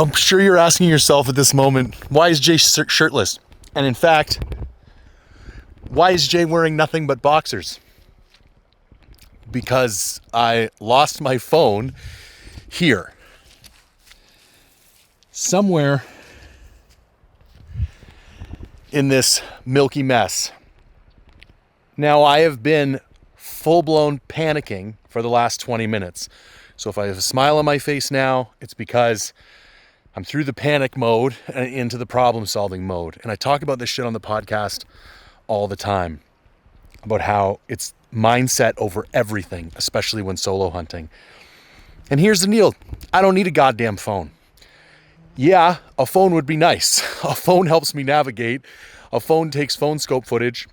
I'm sure you're asking yourself at this moment, why is Jay shirtless? And in fact, why is Jay wearing nothing but boxers? Because I lost my phone here. Somewhere in this milky mess. Now, I have been full-blown panicking for the last 20 minutes. So if I have a smile on my face now, it's because I'm through the panic mode and into the problem-solving mode. And I talk about this shit on the podcast all the time, about how it's mindset over everything, especially when solo hunting. And here's the deal. I don't need a goddamn phone. Yeah, a phone would be nice. A phone helps me navigate. A phone takes phone scope footage.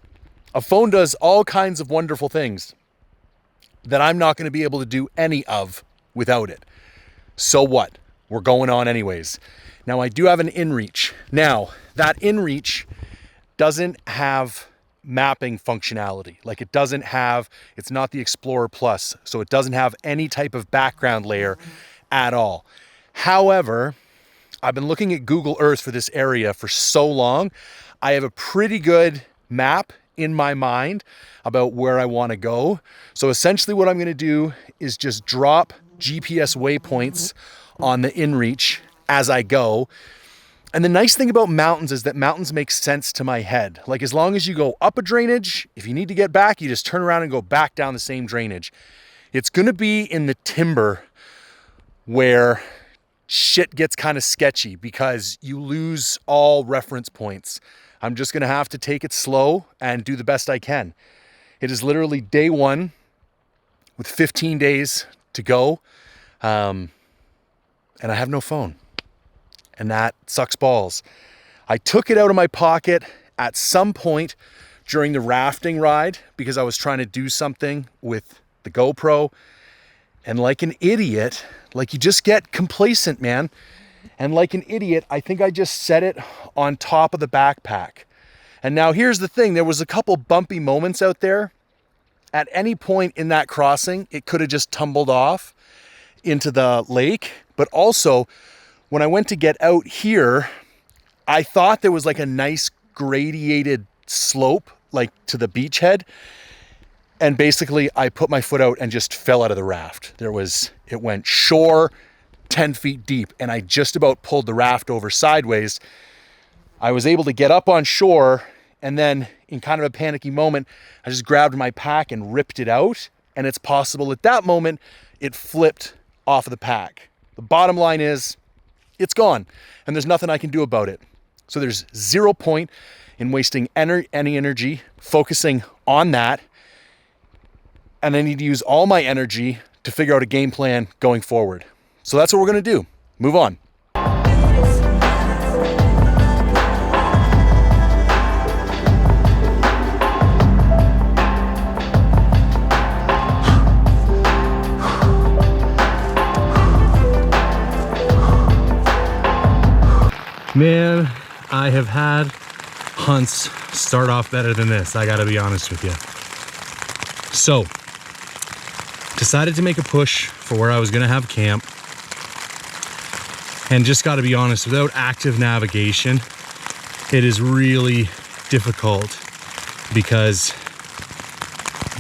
A phone does all kinds of wonderful things that I'm not going to be able to do any of without it. So what? We're going on anyways. Now, I do have an inReach. Now, that inReach doesn't have mapping functionality. Like it's not the Explorer Plus, so it doesn't have any type of background layer at all. However, I've been looking at Google Earth for this area for so long. I have a pretty good map in my mind about where I want to go. So essentially what I'm going to do is just drop GPS waypoints on the inReach as I go. And the nice thing about mountains is that mountains make sense to my head. Like, as long as you go up a drainage, if you need to get back, you just turn around and go back down the same drainage. It's going to be in the timber where shit gets kind of sketchy because you lose all reference points. I'm just going to have to take it slow and do the best I can. It is literally day one with 15 days to go. And I have no phone. And that sucks balls. I took it out of my pocket at some point during the rafting ride because I was trying to do something with the GoPro. And like an idiot, like, you just get complacent, man. And like an idiot, I think I just set it on top of the backpack. And now here's the thing. There was a couple bumpy moments out there. At any point in that crossing, it could have just tumbled off into the lake. But also, when I went to get out here, I thought there was like a nice gradiated slope, like to the beachhead. And basically, I put my foot out and just fell out of the raft. It went shore, 10 feet deep, and I just about pulled the raft over sideways. I was able to get up on shore, and then in kind of a panicky moment, I just grabbed my pack and ripped it out. And it's possible at that moment, it flipped off of the pack. The bottom line is, it's gone, and there's nothing I can do about it. So there's 0 point in wasting any energy focusing on that. And I need to use all my energy to figure out a game plan going forward. So that's what we're going to do. Move on. Man, I have had hunts start off better than this, I gotta be honest with you. So, decided to make a push for where I was gonna have camp. And just gotta be honest, without active navigation, it is really difficult because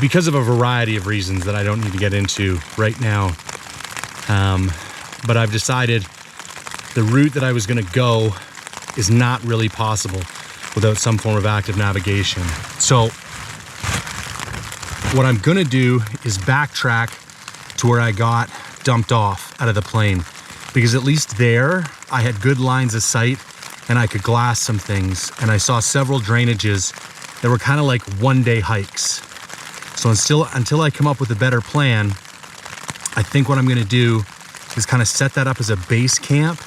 of a variety of reasons that I don't need to get into right now. But I've decided the route that I was gonna go is not really possible without some form of active navigation. So what I'm gonna do is backtrack to where I got dumped off out of the plane, because at least there I had good lines of sight and I could glass some things, and I saw several drainages that were kind of like one-day hikes. So until I come up with a better plan, I think what I'm gonna do is kind of set that up as a base camp,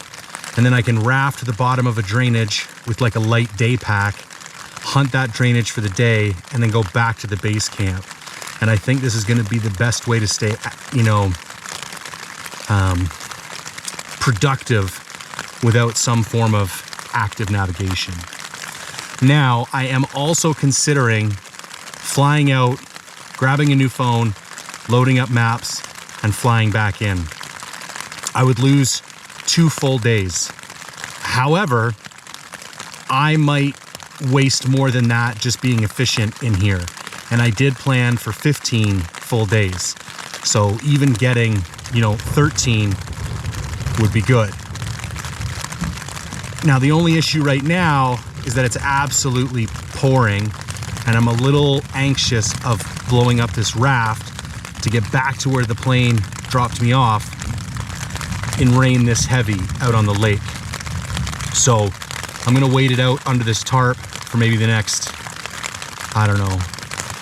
and then I can raft to the bottom of a drainage with like a light day pack, hunt that drainage for the day, and then go back to the base camp. And I think this is gonna be the best way to stay, productive without some form of active navigation. Now, I am also considering flying out, grabbing a new phone, loading up maps, and flying back in. I would lose 2 full days. However, I might waste more than that just being efficient in here. And I did plan for 15 full days. So even getting, 13 would be good. Now, the only issue right now is that it's absolutely pouring, and I'm a little anxious of blowing up this raft to get back to where the plane dropped me off in rain this heavy out on the lake. So I'm gonna wait it out under this tarp for maybe the next, I don't know,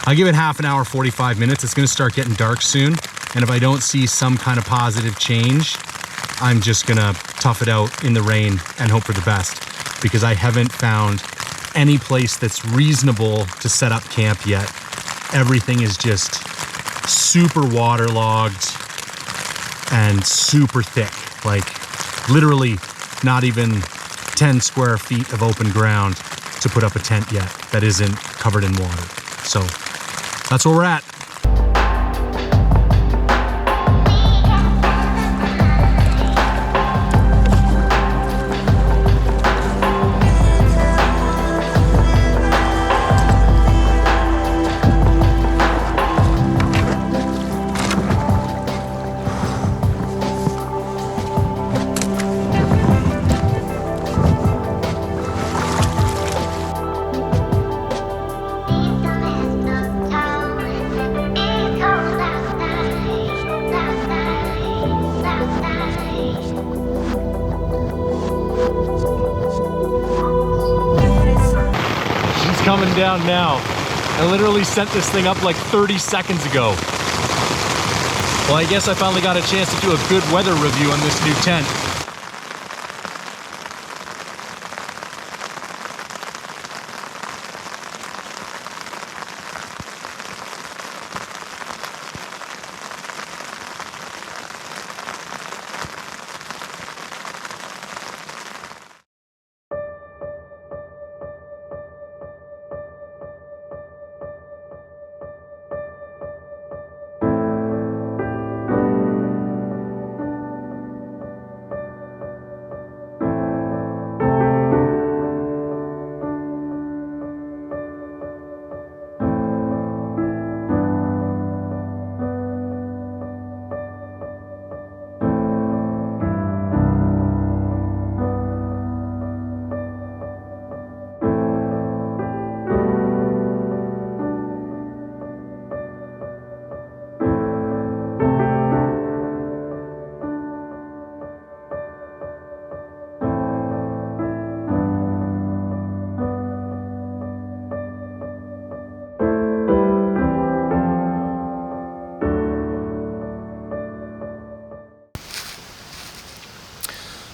I'll give it half an hour, 45 minutes. It's gonna start getting dark soon. And if I don't see some kind of positive change, I'm just gonna tough it out in the rain and hope for the best, because I haven't found any place that's reasonable to set up camp yet. Everything is just super waterlogged and super thick, like literally not even 10 square feet of open ground to put up a tent yet that isn't covered in water. So that's where we're at. Coming down now. I literally sent this thing up like 30 seconds ago. Well, I guess I finally got a chance to do a good weather review on this new tent.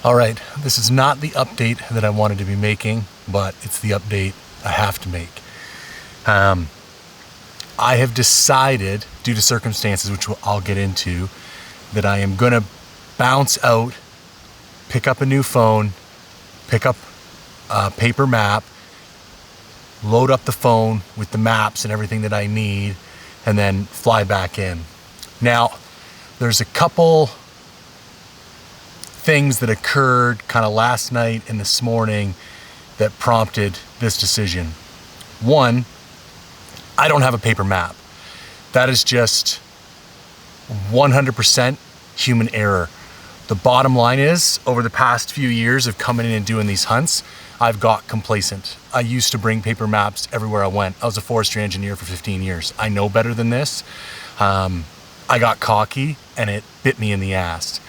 All right, this is not the update that I wanted to be making, but it's the update I have to make. I have decided, due to circumstances which I'll get into, that I am gonna bounce out, pick up a new phone, pick up a paper map, load up the phone with the maps and everything that I need, and then fly back in. Now, there's a couple things that occurred kind of last night and this morning that prompted this decision. One, I don't have a paper map. That is just 100% human error. The bottom line is, over the past few years of coming in and doing these hunts, I've got complacent. I used to bring paper maps everywhere I went. I was a forestry engineer for 15 years. I know better than this. I got cocky and it bit me in the ass.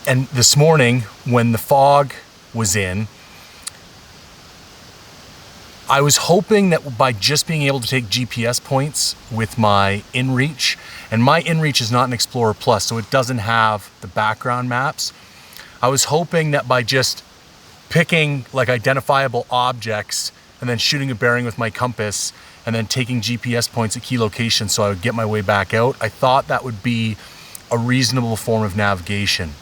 And this morning, when the fog was in, I was hoping that by just being able to take GPS points with my InReach, and my InReach is not an Explorer Plus, so it doesn't have the background maps. I was hoping that by just picking like identifiable objects and then shooting a bearing with my compass and then taking GPS points at key locations so I would get my way back out, I thought that would be a reasonable form of navigation.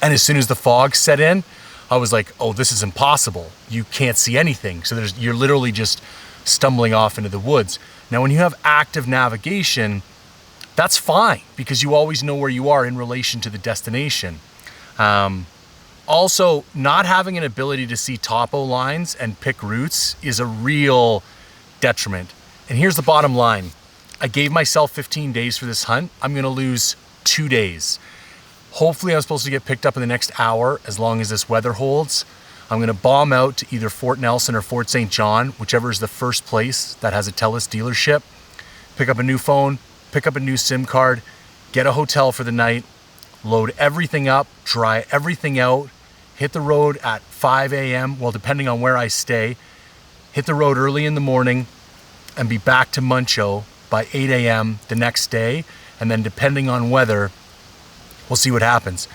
And as soon as the fog set in, I was like, oh, this is impossible. You can't see anything. So you're literally just stumbling off into the woods. Now, when you have active navigation, that's fine because you always know where you are in relation to the destination. Also, not having an ability to see topo lines and pick routes is a real detriment. And here's the bottom line. I gave myself 15 days for this hunt. I'm gonna lose 2 days. Hopefully I'm supposed to get picked up in the next hour as long as this weather holds. I'm gonna bomb out to either Fort Nelson or Fort St. John, whichever is the first place that has a TELUS dealership, pick up a new phone, pick up a new SIM card, get a hotel for the night, load everything up, dry everything out, hit the road at 5 a.m., well, depending on where I stay, hit the road early in the morning and be back to Muncho by 8 a.m. the next day. And then depending on weather, we'll see what happens.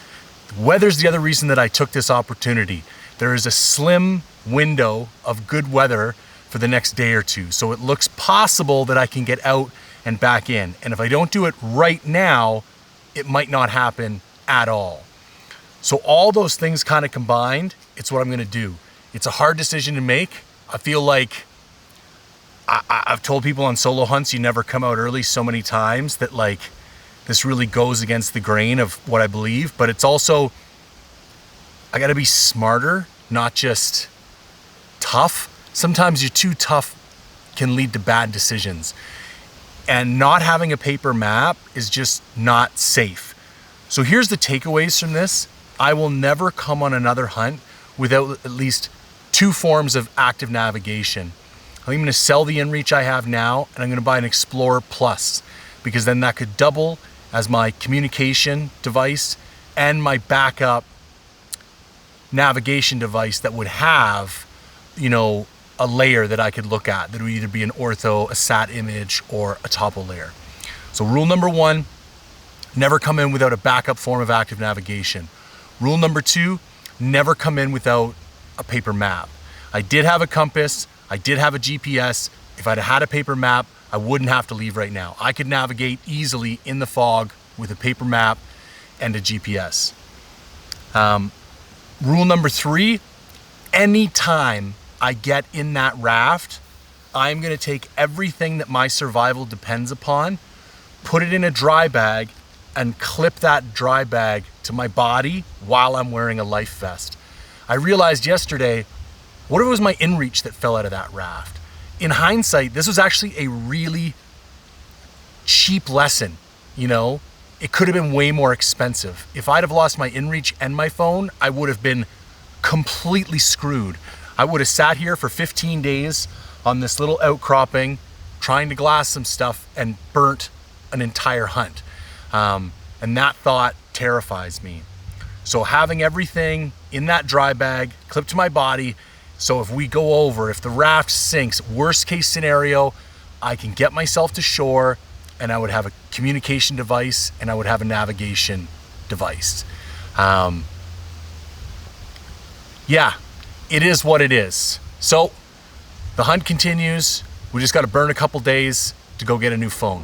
Weather's the other reason that I took this opportunity. There is a slim window of good weather for the next day or two. So it looks possible that I can get out and back in. And if I don't do it right now, it might not happen at all. So all those things kind of combined, it's what I'm gonna do. It's a hard decision to make. I feel like I've told people on solo hunts, you never come out early so many times that like, this really goes against the grain of what I believe, but it's also, I gotta be smarter, not just tough. Sometimes you're too tough can lead to bad decisions. And not having a paper map is just not safe. So here's the takeaways from this. I will never come on another hunt without at least 2 forms of active navigation. I'm gonna sell the InReach I have now, and I'm gonna buy an Explorer Plus, because then that could double as my communication device and my backup navigation device that would have, you know, a layer that I could look at that would either be an ortho, a sat image, or a topo layer. So rule number 1, never come in without a backup form of active navigation. Rule number 2, never come in without a paper map. I did have a compass, I did have a GPS. If I'd had a paper map, I wouldn't have to leave right now. I could navigate easily in the fog with a paper map and a GPS. Rule number 3, anytime I get in that raft, I'm gonna take everything that my survival depends upon, put it in a dry bag, and clip that dry bag to my body while I'm wearing a life vest. I realized yesterday, what if it was my InReach that fell out of that raft? In hindsight, this was actually a really cheap lesson, you know? It could have been way more expensive. If I'd have lost my InReach and my phone, I would have been completely screwed. I would have sat here for 15 days on this little outcropping, trying to glass some stuff and burnt an entire hunt. And that thought terrifies me. So having everything in that dry bag, clipped to my body, so if we go over, if the raft sinks, worst case scenario, I can get myself to shore and I would have a communication device and I would have a navigation device. Yeah, it is what it is. So the hunt continues. We just got to burn a couple days to go get a new phone.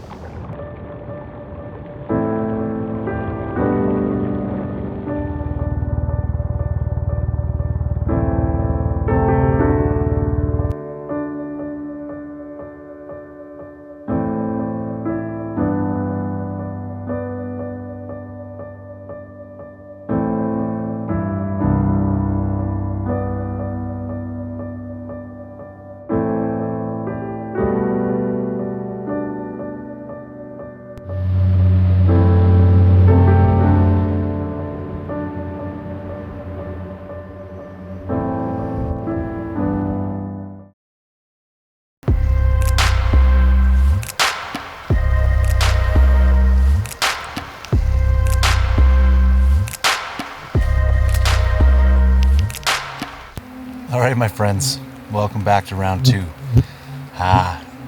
All right, my friends, welcome back to round 2.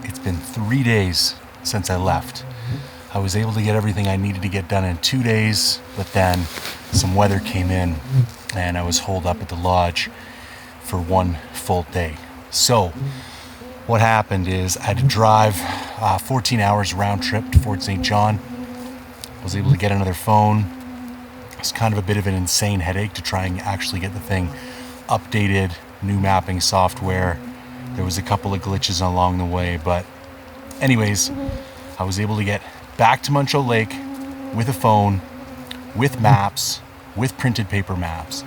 It's been 3 days since I left. I was able to get everything I needed to get done in 2 days, but then some weather came in and I was holed up at the lodge for 1 full day. So what happened is I had to drive 14 hours round trip to Fort St. John. I was able to get another phone. It's kind of a bit of an insane headache to try and actually get the thing updated, new mapping software. There was a couple of glitches along the way, but anyways, I was able to get back to Muncho Lake with a phone, with maps, with printed paper maps.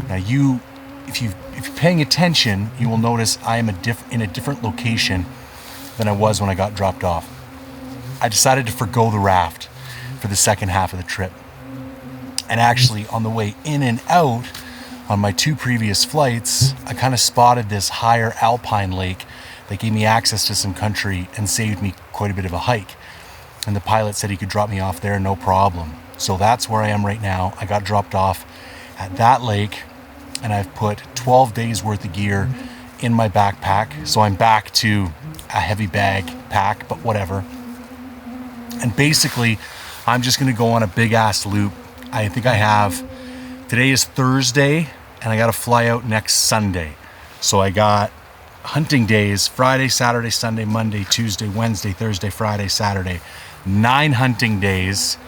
Now if you're paying attention, you will notice I am in a different location than I was when I got dropped off. I decided to forgo the raft for the second half of the trip. And actually, on the way in and out, on my 2 previous flights, I kind of spotted this higher alpine lake that gave me access to some country and saved me quite a bit of a hike. And the pilot said he could drop me off there, no problem. So that's where I am right now. I got dropped off at that lake, and I've put 12 days worth of gear in my backpack. So I'm back to a heavy bag pack, but whatever. And basically, I'm just gonna go on a big ass loop. I think today is Thursday, and I gotta fly out next Sunday. So I got hunting days, Friday, Saturday, Sunday, Monday, Tuesday, Wednesday, Thursday, Friday, Saturday, 9 hunting days.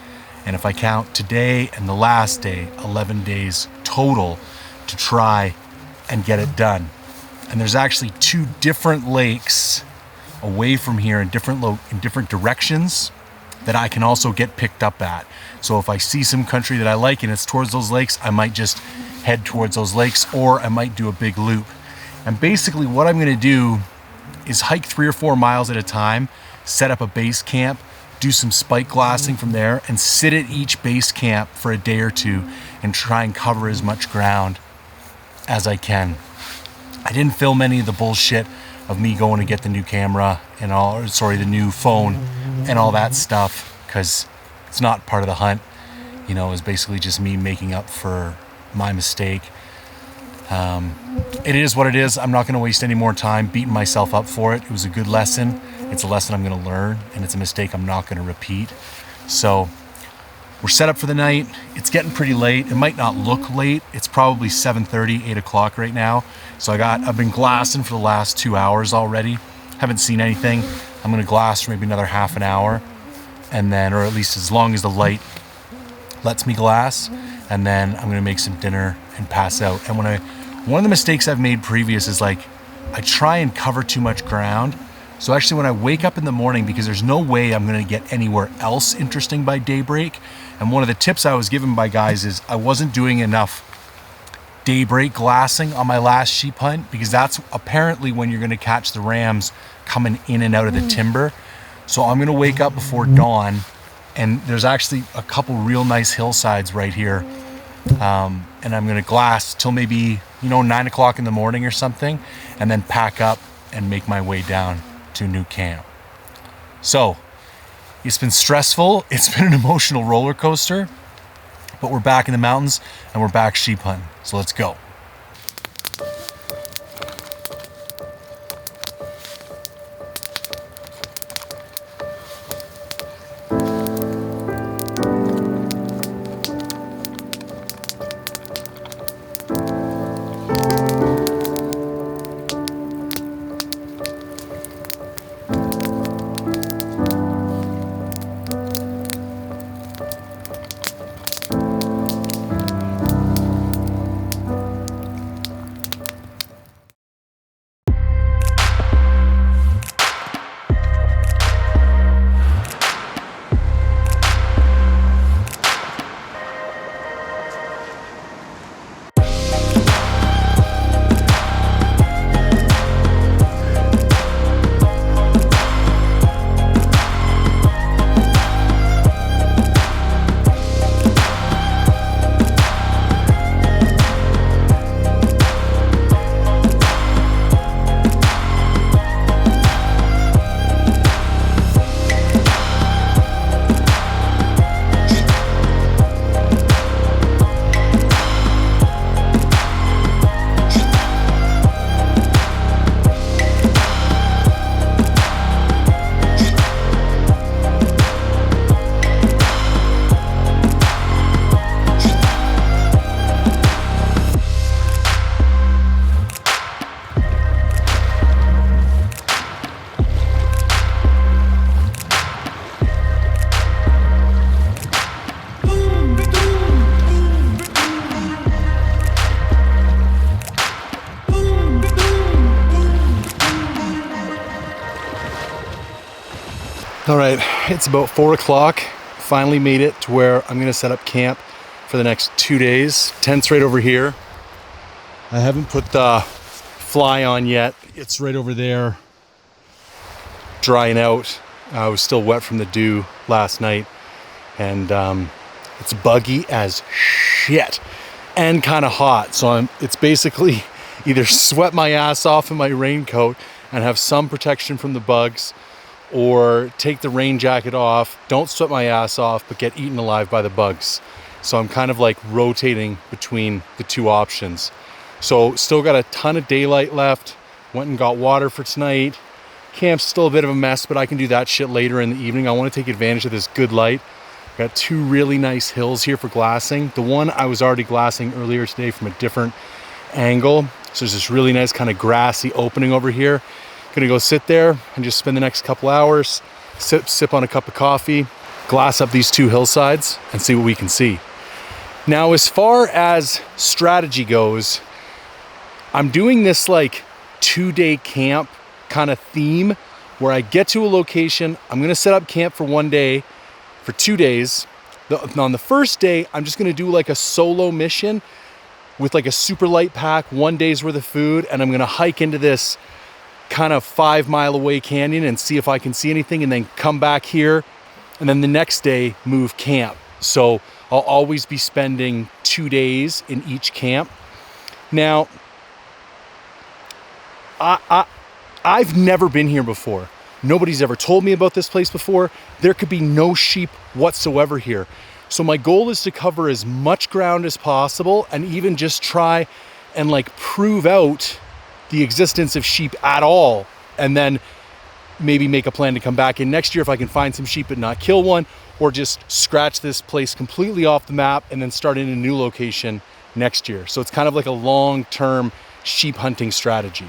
And if I count today and the last day, 11 days total to try and get it done. And there's actually 2 different lakes away from here in different directions that I can also get picked up at. So if I see some country that I like and it's towards those lakes, I might just head towards those lakes, or I might do a big loop. And basically what I'm gonna do is hike 3 or 4 miles at a time, set up a base camp, do some spike glassing from there, and sit at each base camp for a day or 2 and try and cover as much ground as I can. I didn't film any of the bullshit of me going to get the new camera and the new phone and all that stuff, because it's not part of the hunt. You know, it's basically just me making up for my mistake. It is what it is. I'm not going to waste any more time beating myself up for it. It was a good lesson. It's a lesson I'm going to learn, and it's a mistake I'm not going to repeat. So we're set up for the night. It's getting pretty late. It might not look late. It's probably 7:30, 8 o'clock right now. So I've been glassing for the last 2 hours already. Haven't seen anything. I'm going to glass for maybe another half an hour, and then, or at least as long as the light lets me glass, and then I'm going to make some dinner and pass out. And one of the mistakes I've made previous is I try and cover too much ground. So actually when I wake up in the morning, because there's no way I'm going to get anywhere else interesting by daybreak, and one of the tips I was given by guys is I wasn't doing enough daybreak glassing on my last sheep hunt, because that's apparently when you're going to catch the rams coming in and out of the timber. So I'm going to wake up before dawn, and there's actually a couple real nice hillsides right here, and I'm going to glass till maybe 9 o'clock in the morning or something, and then pack up and make my way down to a new camp. So it's been stressful. It's been an emotional roller coaster, but we're back in the mountains and we're back sheep hunting. So let's go. All right, it's about 4 o'clock. Finally made it to where I'm gonna set up camp for the next 2 days. Tent's right over here. I haven't put the fly on yet. It's right over there, drying out. I was still wet from the dew last night, and it's buggy as shit and kind of hot. So it's basically either sweat my ass off in my raincoat and have some protection from the bugs, or take the rain jacket off, don't sweat my ass off, but get eaten alive by the bugs. So I'm kind of like rotating between the two options. So still got a ton of daylight left. Went and got water for tonight. Camp's still a bit of a mess, but I can do that shit later in the evening. I want to take advantage of this good light. Got 2 really nice hills here for glassing. The one I was already glassing earlier today from a different angle. So there's this really nice kind of grassy opening over here. Gonna go sit there and just spend the next couple hours, sip on a cup of coffee, glass up these 2 hillsides and see what we can see. Now, as far as strategy goes, I'm doing this like 2-day camp kind of theme where I get to a location, I'm gonna set up camp for 1 day, for 2 days. On the first day, I'm just gonna do like a solo mission with like a super light pack, 1 day's worth of food, and I'm gonna hike into this kind of 5 mile away canyon and see if I can see anything, and then come back here, and then the next day move camp. So I'll always be spending 2 days in each camp. Now, I've never been here before. Nobody's ever told me about this place before. There could be no sheep whatsoever here. So my goal is to cover as much ground as possible and even just try and like prove out the existence of sheep at all, and then maybe make a plan to come back in next year if I can find some sheep but not kill one, or just scratch this place completely off the map and then start in a new location next year. So it's kind of like a long-term sheep hunting strategy.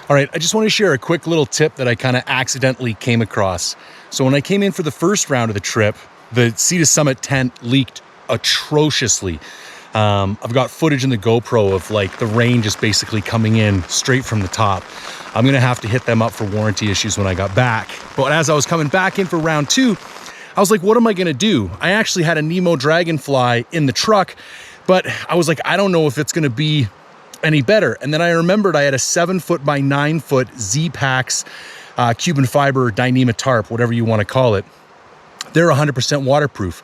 All right, I just want to share a quick little tip that I kind of accidentally came across. So when I came in for the first round of the trip, the Sea to Summit tent leaked atrociously. I've got footage in the GoPro of like the rain just basically coming in straight from the top. I'm gonna have to hit them up for warranty issues when I got back. But as I was coming back in for round 2, I was like, what am I gonna do? I actually had a Nemo Dragonfly in the truck, but I was like, I don't know if it's gonna be any better. And then I remembered I had a 7-foot by 9-foot Z-Pax Cuban fiber Dyneema tarp, whatever you want to call it. They're 100% waterproof.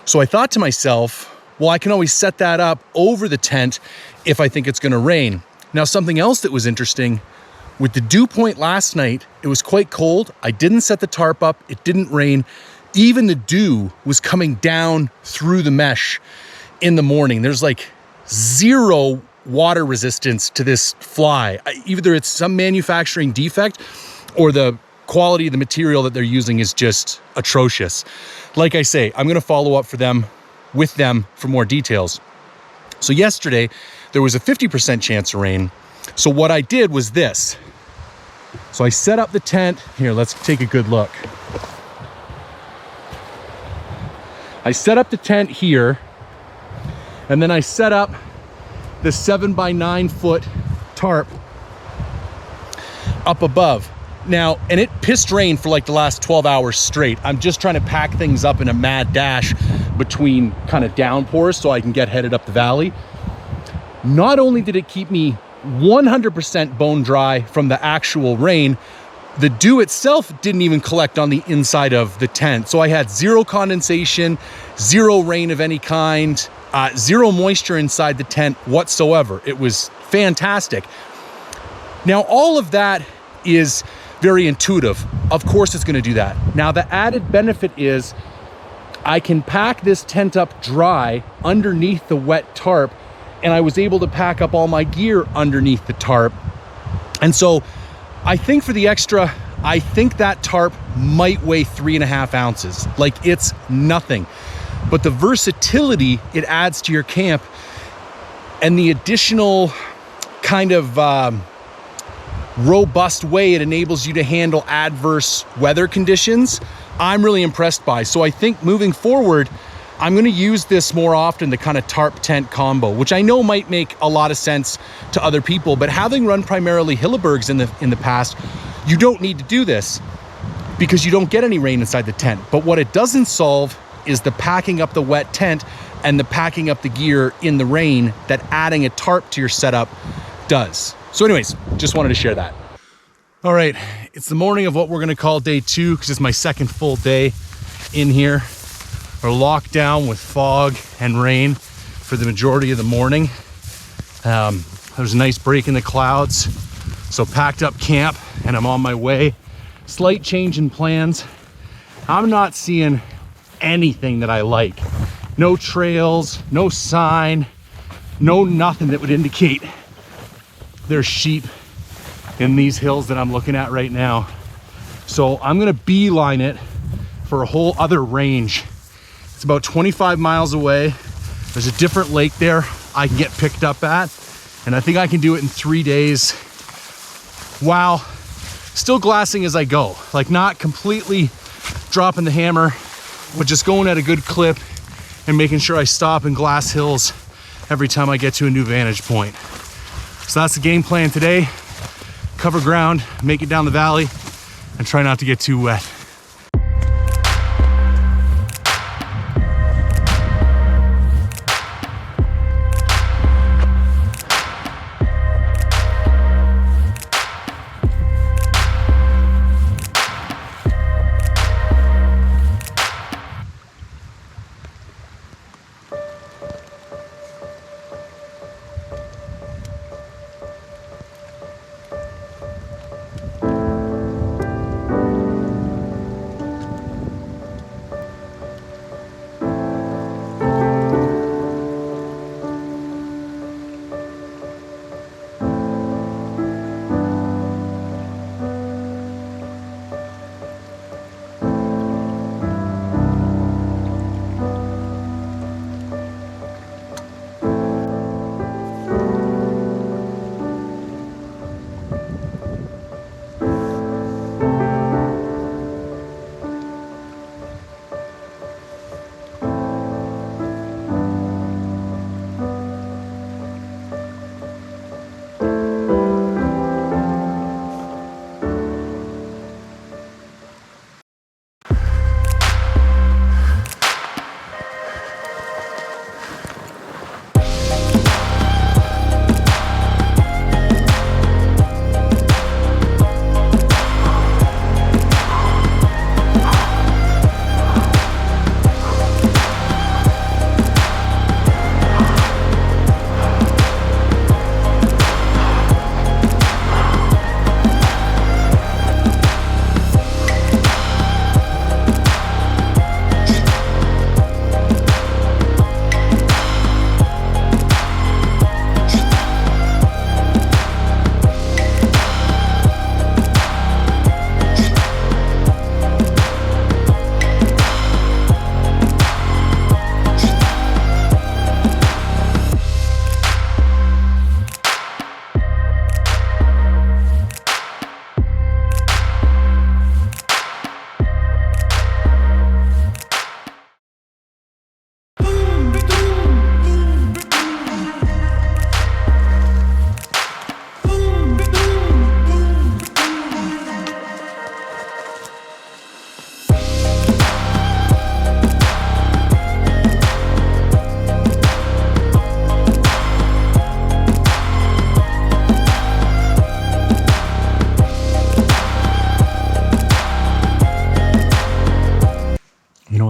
So I thought to myself, well, I can always set that up over the tent if I think it's going to rain. Now, something else that was interesting, with the dew point last night, it was quite cold. I didn't set the tarp up. It didn't rain. Even the dew was coming down through the mesh in the morning. There's like 0 water resistance to this fly. Either it's some manufacturing defect or the quality of the material that they're using is just atrocious. Like I say, I'm going to follow up with them for more details. So yesterday there was a 50% chance of rain. So what I did was this. So I set up the tent. Here, let's take a good look. I set up the tent here, and then I set up the 7 by 9 foot tarp up above. Now, and it pissed rain for like the last 12 hours straight. I'm just trying to pack things up in a mad dash between kind of downpours so I can get headed up the valley. Not only did it keep me 100% bone dry from the actual rain, the dew itself didn't even collect on the inside of the tent. So I had 0 condensation, 0 rain of any kind, 0 moisture inside the tent whatsoever. It was fantastic. Now, all of that is very intuitive. Of course it's going to do that. Now, the added benefit is I can pack this tent up dry underneath the wet tarp, and I was able to pack up all my gear underneath the tarp. And so I think for the extra, I think that tarp might weigh 3.5 ounces. Like, it's nothing. But the versatility it adds to your camp and the additional kind of robust way it enables you to handle adverse weather conditions, I'm really impressed by. So I think moving forward, I'm gonna use this more often, the kind of tarp tent combo, which I know might make a lot of sense to other people, but having run primarily Hillebergs in the past, you don't need to do this because you don't get any rain inside the tent. But what it doesn't solve is the packing up the wet tent and the packing up the gear in the rain that adding a tarp to your setup does. So anyways, just wanted to share that. All right, it's the morning of what we're gonna call day 2 because it's my second full day in here. We're locked down with fog and rain for the majority of the morning. There's a nice break in the clouds. So packed up camp and I'm on my way. Slight change in plans. I'm not seeing anything that I like. No trails, no sign, no nothing that would indicate there's sheep in these hills that I'm looking at right now. So I'm gonna beeline it for a whole other range. It's about 25 miles away. There's a different lake there I can get picked up at, and I think I can do it in 3 days while still glassing as I go. Like not completely dropping the hammer, but just going at a good clip and making sure I stop in glass hills every time I get to a new vantage point. So that's the game plan today. Cover ground, make it down the valley, and try not to get too wet.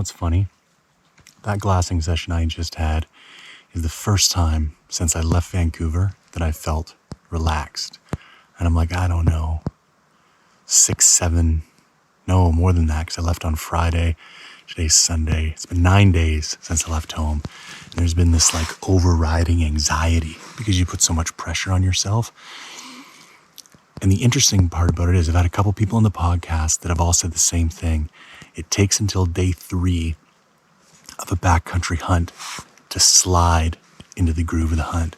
What's funny, that glassing session I just had is the first time since I left Vancouver that I felt relaxed. And I'm like, I don't know, 6, 7, no, more than that, because I left on Friday. Today's Sunday. It's been 9 days since I left home. And there's been this like overriding anxiety because you put so much pressure on yourself. And the interesting part about it is I've had a couple people on the podcast that have all said the same thing. It takes until day 3 of a backcountry hunt to slide into the groove of the hunt.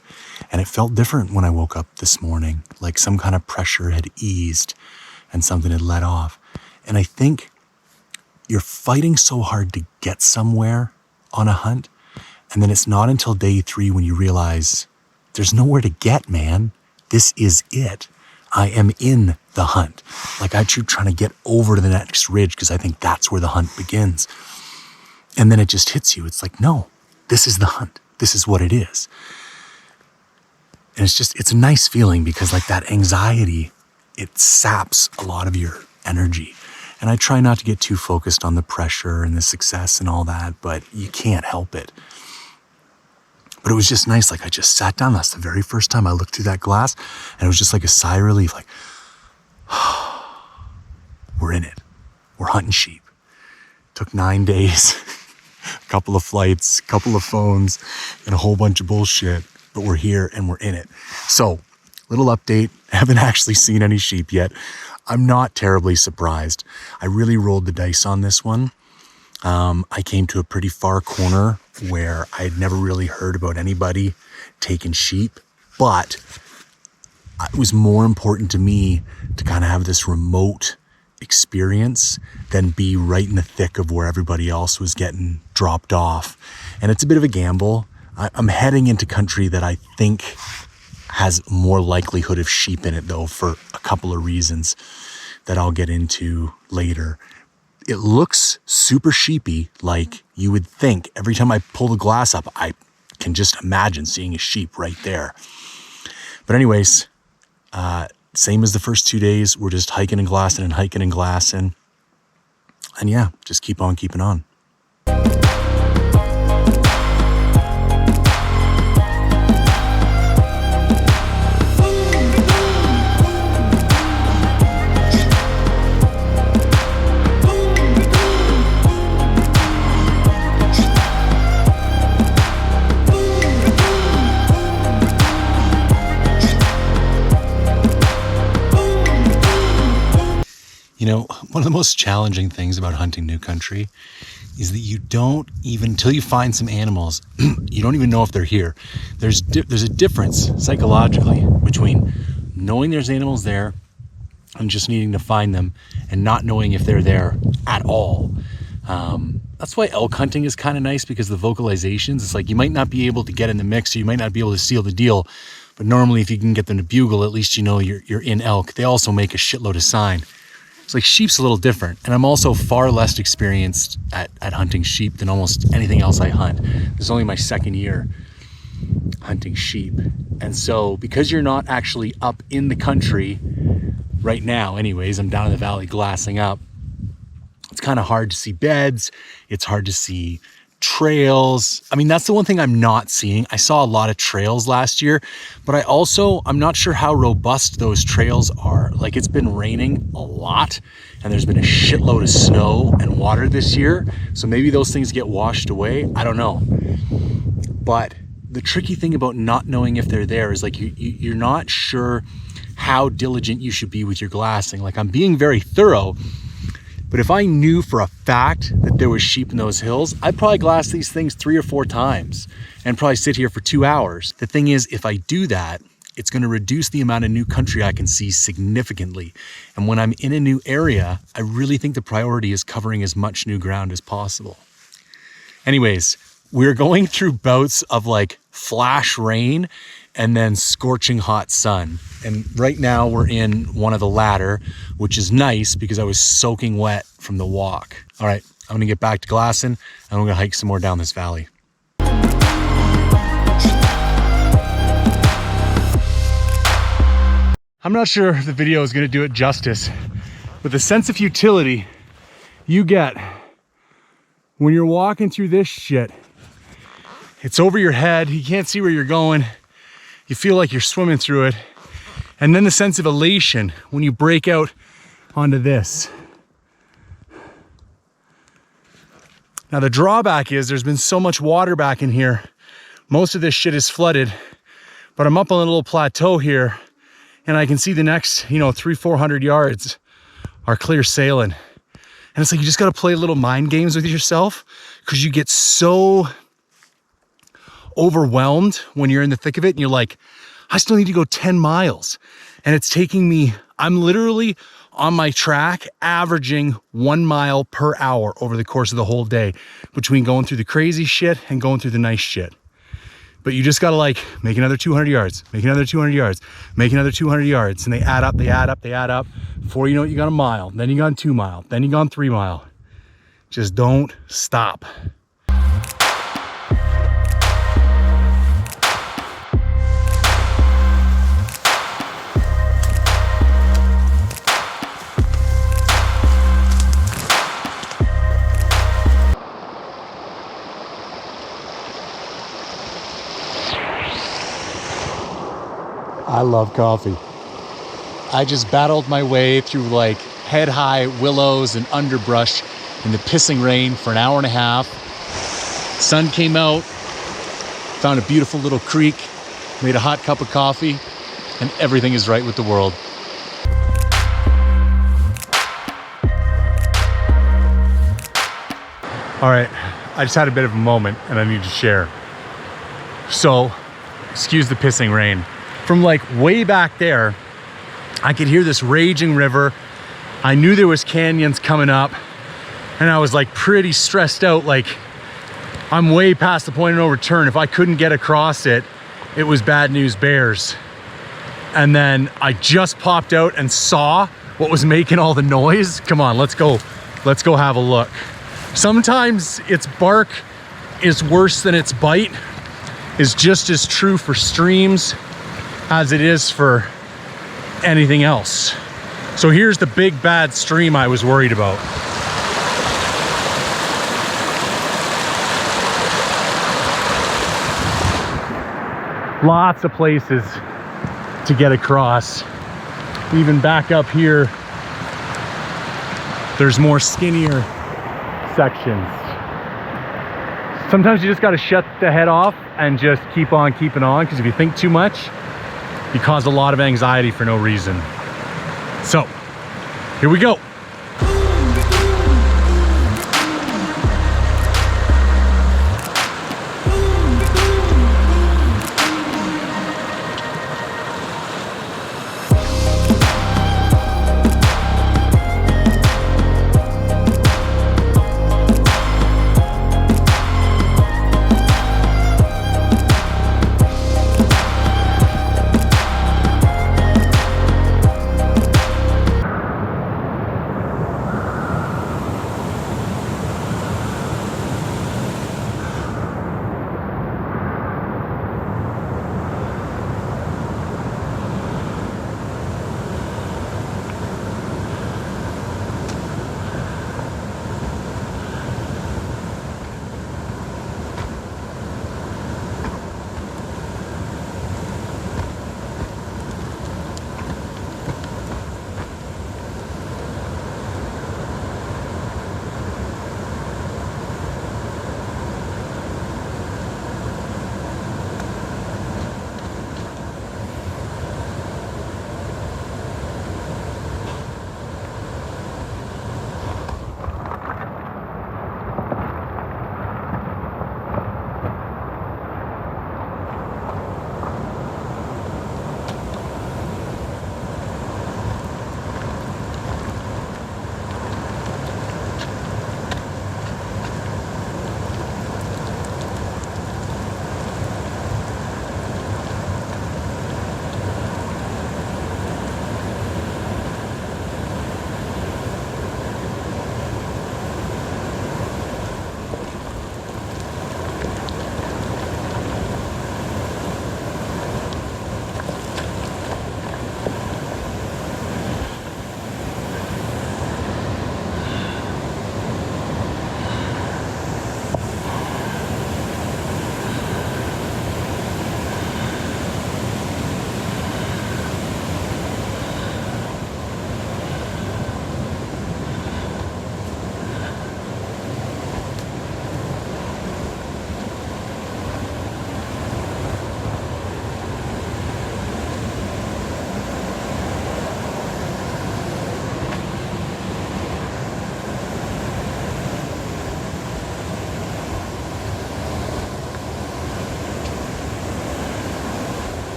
And it felt different when I woke up this morning, like some kind of pressure had eased and something had let off. And I think you're fighting so hard to get somewhere on a hunt. And then it's not until day 3 when you realize there's nowhere to get, man. This is it. I am in the hunt. Like I keep trying to get over to the next ridge because I think that's where the hunt begins. And then it just hits you. It's like, no, this is the hunt. This is what it is. And it's a nice feeling because like that anxiety, it saps a lot of your energy. And I try not to get too focused on the pressure and the success and all that, but you can't help it. But it was just nice. Like I just sat down. That's the very first time I looked through that glass and it was just like a sigh of relief. Like, we're in it. We're hunting sheep. Took 9 days, a couple of flights, a couple of phones, and a whole bunch of bullshit. But we're here and we're in it. So, little update. I haven't actually seen any sheep yet. I'm not terribly surprised. I really rolled the dice on this one. I came to a pretty far corner where I had never really heard about anybody taking sheep, but it was more important to me to kind of have this remote experience than be right in the thick of where everybody else was getting dropped off. And it's a bit of a gamble. I'm heading into country that I think has more likelihood of sheep in it though, for a couple of reasons that I'll get into later. It looks super sheepy, like you would think. Every time I pull the glass up, I can just imagine seeing a sheep right there. But anyways, same as the first 2 days, we're just hiking and glassing and hiking and glassing. And yeah, just keep on keeping on. You know, one of the most challenging things about hunting new country is that you don't even, until you find some animals, you don't even know if they're here. There's a difference psychologically between knowing there's animals there and just needing to find them and not knowing if they're there at all. That's why elk hunting is kind of nice, because the vocalizations, it's like you might not be able to get in the mix, or you might not be able to seal the deal, but normally if you can get them to bugle, at least you know you're in elk. They also make a shitload of sign. It's like sheep's a little different. And I'm also far less experienced at hunting sheep than almost anything else I hunt. This is only my second year hunting sheep. And so because you're not actually up in the country right now, anyways, I'm down in the valley glassing up. It's kind of hard to see beds. It's hard to see trails. I mean, that's the one thing I'm not seeing. I saw a lot of trails last year, but I'm not sure how robust those trails are. Like, it's been raining a lot and there's been a shitload of snow and water this year. So maybe those things get washed away. I don't know. But the tricky thing about not knowing if they're there is like you're not sure how diligent you should be with your glassing. Like, I'm being very thorough, but if I knew for a fact that there was sheep in those hills, I'd probably glass these things 3 or 4 times and probably sit here for 2 hours. The thing is, if I do that, it's going to reduce the amount of new country I can see significantly. And when I'm in a new area, I really think the priority is covering as much new ground as possible. Anyways, we're going through bouts of like flash rain and then scorching hot sun. And right now we're in one of the latter, which is nice because I was soaking wet from the walk. All right, I'm gonna get back to glassing and I'm gonna hike some more down this valley. I'm not sure if the video is gonna do it justice, but the sense of futility you get when you're walking through this shit, it's over your head, you can't see where you're going, you feel like you're swimming through it. And then the sense of elation when you break out onto this. Now the drawback is there's been so much water back in here. Most of this shit is flooded, but I'm up on a little plateau here and I can see the next, 300-400 yards are clear sailing. And it's like, you just got to play little mind games with yourself because you get so overwhelmed when you're in the thick of it and you're like, I still need to go 10 miles. And it's taking me, I'm literally on my track, averaging 1 mile per hour over the course of the whole day, between going through the crazy shit and going through the nice shit. But you just gotta like make another 200 yards, make another 200 yards, make another 200 yards, and they add up, they add up, they add up. Before you know it, you got a mile, then you got 2 mile, then you got 3 mile. Just don't stop. I love coffee. I just battled my way through like head-high willows and underbrush in the pissing rain for an hour and a half. Sun came out, found a beautiful little creek, made a hot cup of coffee, and everything is right with the world. All right, I just had a bit of a moment and I need to share. So, excuse the pissing rain. From like way back there, I could hear this raging river. I knew there was canyons coming up, and I was like pretty stressed out. Like, I'm way past the point of no return. If I couldn't get across it, it was bad news bears. And then I just popped out and saw what was making all the noise. Come on, let's go have a look. Sometimes its bark is worse than its bite is just as true for streams as it is for anything else. So here's the big bad stream I was worried about. Lots of places to get across. Even back up here, there's more skinnier sections. Sometimes you just got to shut the head off and just keep on keeping on, because if you think too much, you cause a lot of anxiety for no reason. So, here we go.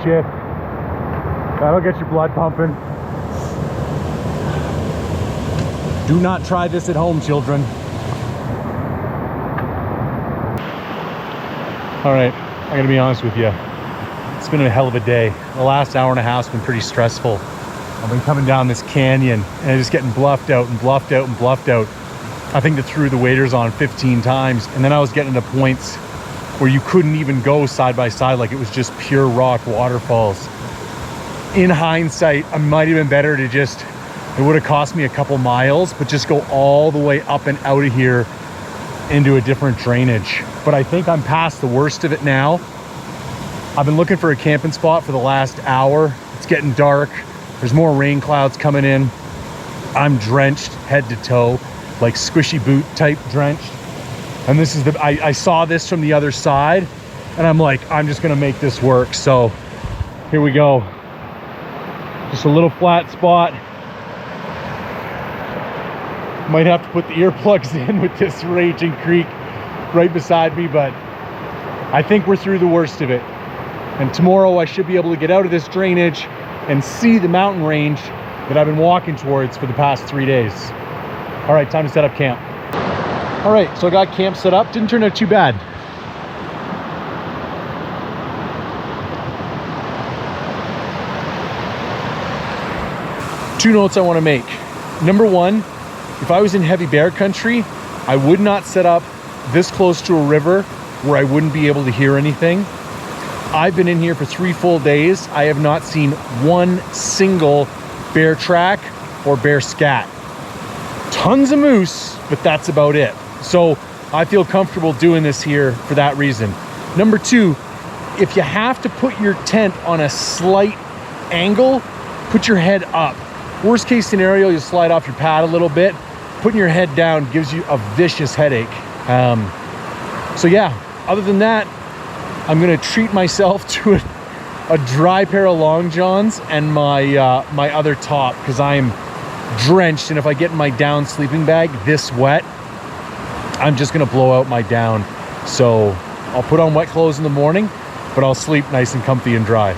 shit. That'll get your blood pumping. Do not try this at home, children. All right, I gotta be honest with you. It's been a hell of a day. The last hour and a half has been pretty stressful. I've been coming down this canyon and just getting bluffed out and bluffed out and bluffed out. I think they threw the waders on 15 times, and then I was getting to points where you couldn't even go side by side, like it was just pure rock waterfalls. In hindsight, it might have been better to just, it would have cost me a couple miles, but just go all the way up and out of here into a different drainage. But I think I'm past the worst of it now. I've been looking for a camping spot for the last hour. It's getting dark. There's more rain clouds coming in. I'm drenched head to toe, like squishy boot type drenched. And this is I saw this from the other side, and I'm like, I'm just gonna make this work. So here we go. Just a little flat spot. Might have to put the earplugs in with this raging creek right beside me, but I think we're through the worst of it. And tomorrow I should be able to get out of this drainage and see the mountain range that I've been walking towards for the past 3 days. All right, time to set up camp. All right, so I got camp set up. Didn't turn out too bad. Two notes I want to make. Number one, if I was in heavy bear country, I would not set up this close to a river where I wouldn't be able to hear anything. I've been in here for 3 full days. I have not seen one single bear track or bear scat. Tons of moose, but that's about it. So I feel comfortable doing this here for that reason. Number two, if you have to put your tent on a slight angle, put your head up. Worst case scenario, you'll slide off your pad a little bit. Putting your head down gives you a vicious headache. So yeah, other than that, I'm gonna treat myself to a dry pair of long johns and my my other top, because I am drenched, and if I get in my down sleeping bag this wet, I'm just gonna blow out my down. So I'll put on wet clothes in the morning, but I'll sleep nice and comfy and dry.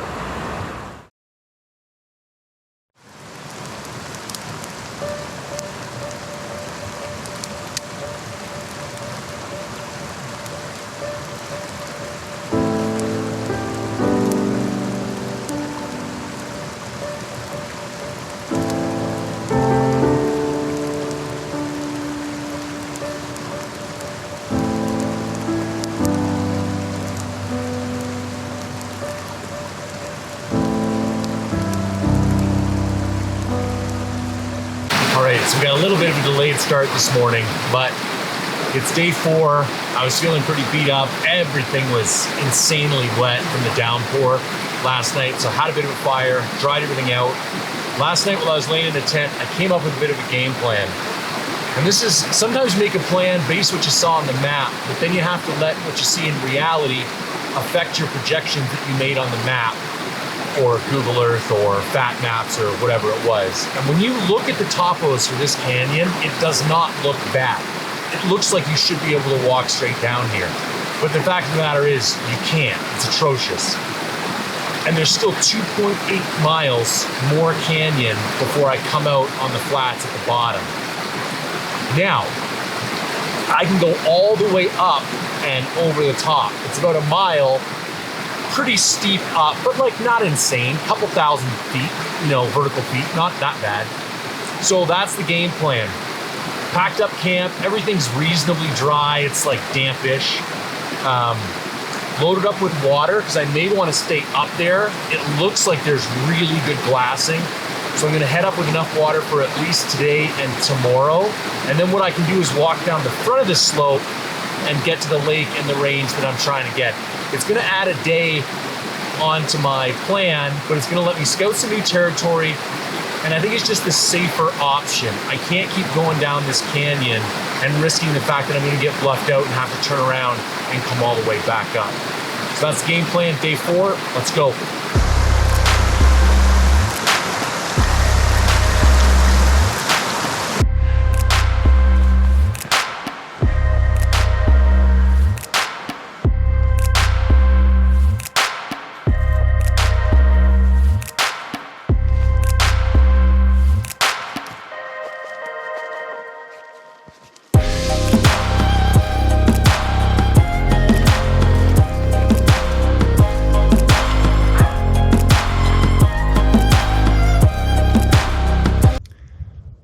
So we got a little bit of a delayed start this morning, but it's day 4. I was feeling pretty beat up. Everything was insanely wet from the downpour last night. So I had a bit of a fire, dried everything out. Last night while I was laying in the tent, I came up with a bit of a game plan. And this is, sometimes you make a plan based on what you saw on the map, but then you have to let what you see in reality affect your projections that you made on the map, or Google Earth or Fat Maps or whatever it was. And when you look at the topos for this canyon, it does not look bad. It looks like you should be able to walk straight down here. But the fact of the matter is, you can't. It's atrocious. And there's still 2.8 miles more canyon before I come out on the flats at the bottom. Now, I can go all the way up and over the top. It's about a mile, pretty steep up, but like not insane, couple thousand feet, vertical feet, not that bad. So that's the game plan. Packed up camp, everything's reasonably dry, it's like dampish. Loaded up with water, because I may want to stay up there. It looks like there's really good glassing. So I'm gonna head up with enough water for at least today and tomorrow. And then what I can do is walk down the front of this slope and get to the lake and the range that I'm trying to get. It's gonna add a day onto my plan, but it's gonna let me scout some new territory, and I think it's just the safer option. I can't keep going down this canyon and risking the fact that I'm gonna get bluffed out and have to turn around and come all the way back up. So that's the game plan, day 4, let's go.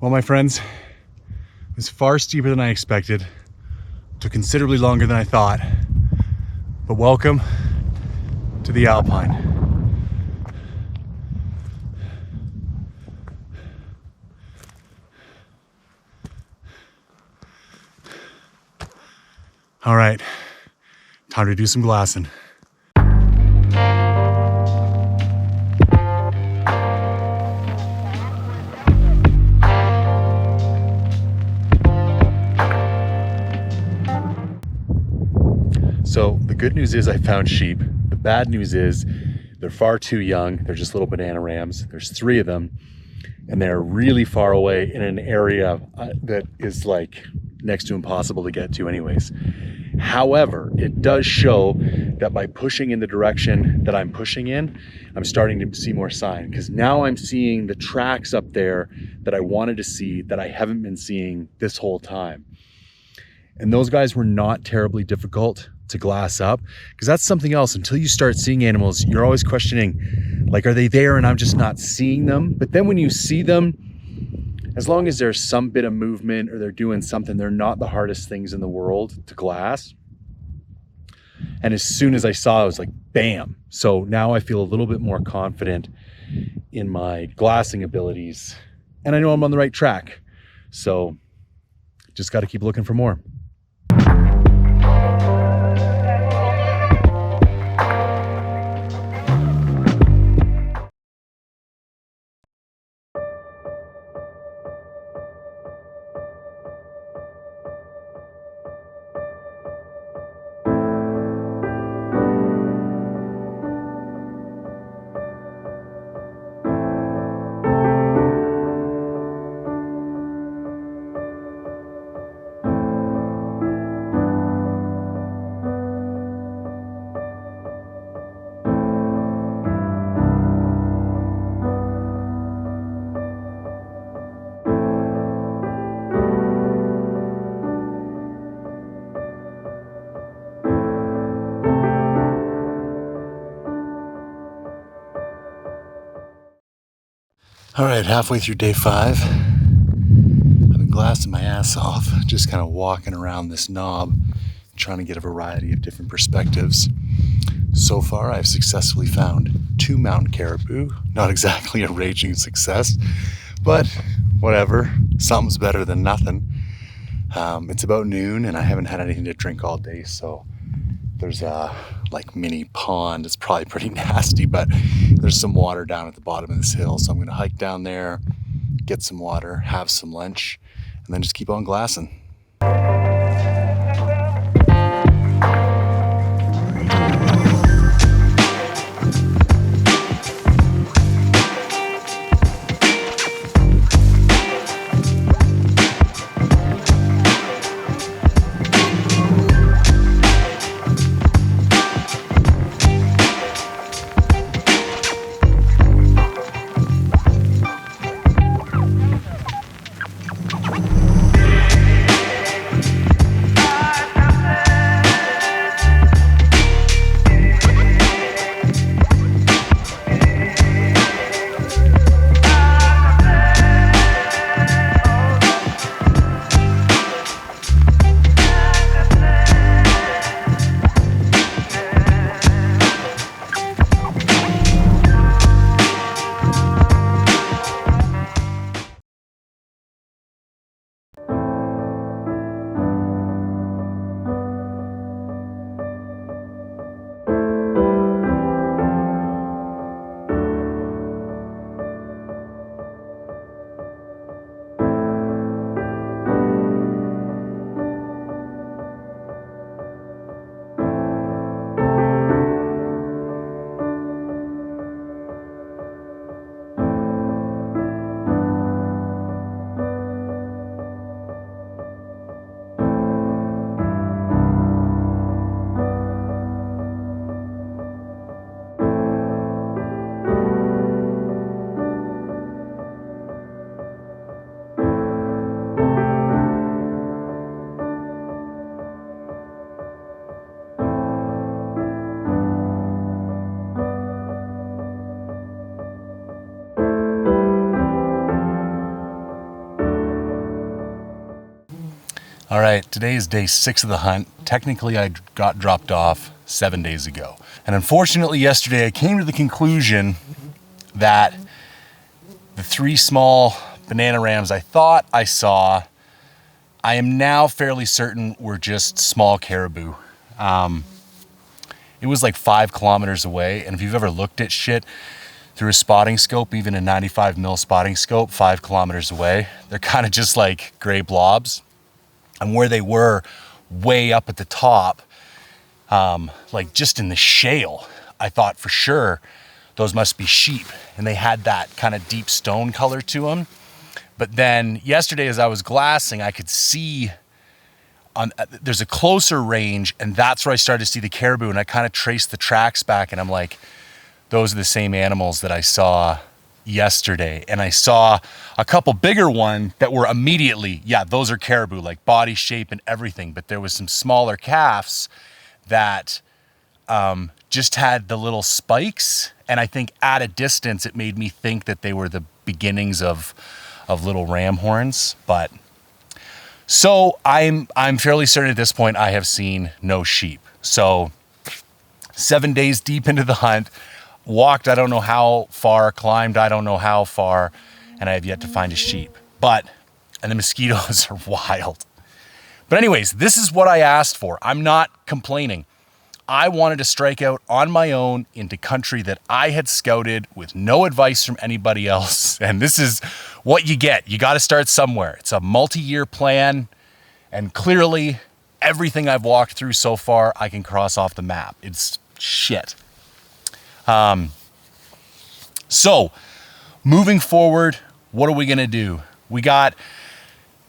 Well, my friends, it was far steeper than I expected. Took considerably longer than I thought. But welcome to the Alpine. All right, time to do some glassing. So the good news is I found sheep. The bad news is they're far too young. They're just little banana rams. There's 3 of them, and they're really far away in an area that is like next to impossible to get to anyways. However, it does show that by pushing in the direction that I'm pushing in, I'm starting to see more sign, because now I'm seeing the tracks up there that I wanted to see that I haven't been seeing this whole time. And those guys were not terribly difficult to glass up, because that's something else. Until you start seeing animals, you're always questioning, like, are they there and I'm just not seeing them? But then when you see them, as long as there's some bit of movement or they're doing something, they're not the hardest things in the world to glass. And as soon as I saw it, I was like, bam. So now I feel a little bit more confident in my glassing abilities, and I know I'm on the right track. So just got to keep looking for more. All right, halfway through day 5. I've been glassing my ass off, just kind of walking around this knob, trying to get a variety of different perspectives. So far, I've successfully found 2 mountain caribou. Not exactly a raging success, but whatever. Something's better than nothing. It's about noon, and I haven't had anything to drink all day, so there's a like mini pond. It's probably pretty nasty, but there's some water down at the bottom of this hill, so I'm going to hike down there, get some water, have some lunch, and then just keep on glassing. All right, today is day 6 of the hunt. Technically, I got dropped off 7 days ago. And unfortunately, yesterday I came to the conclusion that the 3 small banana rams I thought I saw, I am now fairly certain were just small caribou. It was like 5 kilometers away, and if you've ever looked at shit through a spotting scope, even a 95 mil spotting scope, 5 kilometers away, they're kind of just like gray blobs. And where they were way up at the top, like just in the shale, I thought for sure those must be sheep, and they had that kind of deep stone color to them. But then yesterday as I was glassing, I could see there's a closer range, and that's where I started to see the caribou, and I kind of traced the tracks back, and I'm like, those are the same animals that I saw yesterday. And I saw a couple bigger ones that were immediately, yeah, those are caribou, like body shape and everything. But there was some smaller calves that just had the little spikes, and I think at a distance it made me think that they were the beginnings of little ram horns. But so I'm fairly certain at this point I have seen no sheep. So 7 days deep into the hunt, walked I don't know how far, climbed I don't know how far, and I have yet to find a sheep. And the mosquitoes are wild. But anyways, this is what I asked for. I'm not complaining. I wanted to strike out on my own into country that I had scouted with no advice from anybody else. And this is what you get. You got to start somewhere. It's a multi-year plan, and clearly everything I've walked through so far, I can cross off the map. It's shit. So moving forward, what are we going to do? We got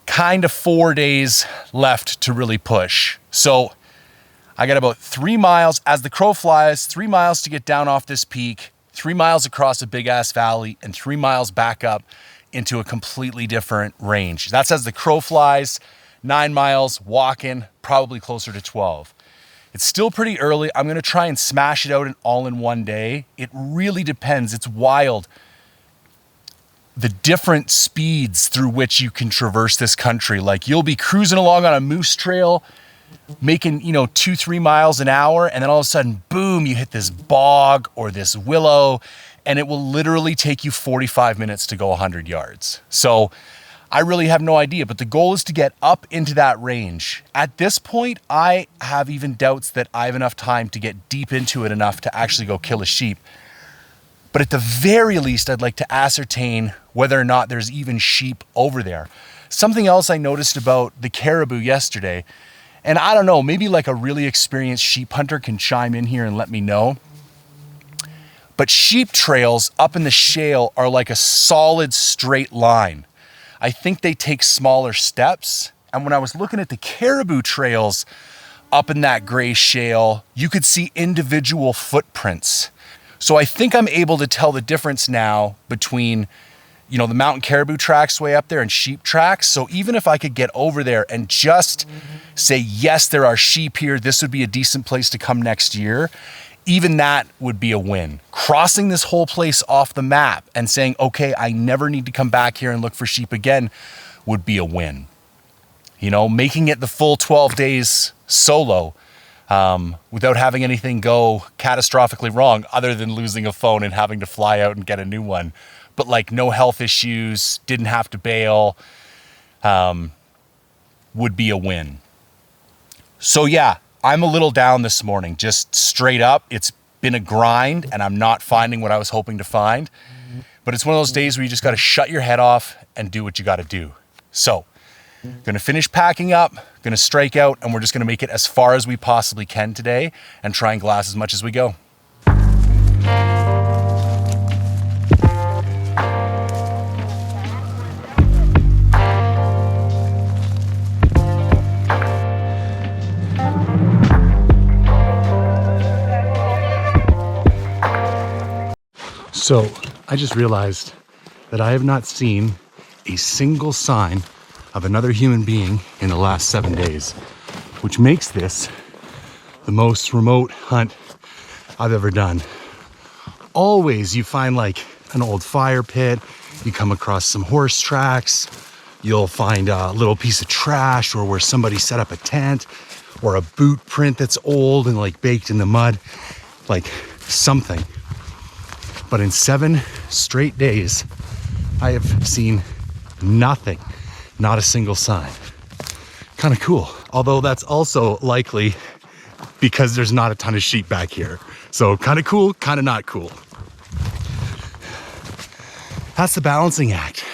kind of 4 days left to really push. So I got about 3 miles as the crow flies, 3 miles to get down off this peak, 3 miles across a big ass valley, and 3 miles back up into a completely different range. That's as the crow flies, 9 miles walking, probably closer to 12. It's still pretty early. I'm going to try and smash it out all in one day. It really depends. It's wild. The different speeds through which you can traverse this country. Like you'll be cruising along on a moose trail, making, 2-3 miles an hour. And then all of a sudden, boom, you hit this bog or this willow, and it will literally take you 45 minutes to go 100 yards. So I really have no idea, but the goal is to get up into that range. At this point, I have even doubts that I have enough time to get deep into it enough to actually go kill a sheep. But at the very least, I'd like to ascertain whether or not there's even sheep over there. Something else I noticed about the caribou yesterday, and I don't know, maybe like a really experienced sheep hunter can chime in here and let me know. But sheep trails up in the shale are like a solid straight line. I think they take smaller steps. And when I was looking at the caribou trails up in that gray shale, you could see individual footprints. So I think I'm able to tell the difference now between, the mountain caribou tracks way up there and sheep tracks. So even if I could get over there and just say, yes, there are sheep here, this would be a decent place to come next year. Even that would be a win. Crossing this whole place off the map and saying, okay, I never need to come back here and look for sheep again would be a win. Making it the full 12 days solo without having anything go catastrophically wrong other than losing a phone and having to fly out and get a new one. But like no health issues, didn't have to bail, would be a win. So yeah, I'm a little down this morning, just straight up. It's been a grind and I'm not finding what I was hoping to find. But it's one of those days where you just got to shut your head off and do what you got to do. So, going to finish packing up, going to strike out, and we're just going to make it as far as we possibly can today and try and glass as much as we go. So I just realized that I have not seen a single sign of another human being in the last 7 days, which makes this the most remote hunt I've ever done. Always you find like an old fire pit, you come across some horse tracks, You'll find a little piece of trash or where somebody set up a tent or a boot print that's old and like baked in the mud, like something. But in 7 straight days, I have seen nothing, not a single sign. Kind of cool. Although that's also likely because there's not a ton of sheep back here. So kind of cool, kind of not cool. That's the balancing act.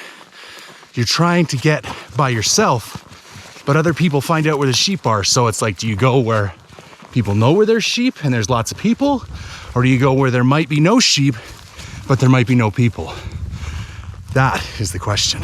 You're trying to get by yourself, but other people find out where the sheep are. So it's like, do you go where people know where there's sheep and there's lots of people? Or do you go where there might be no sheep, but there might be no people? That is the question.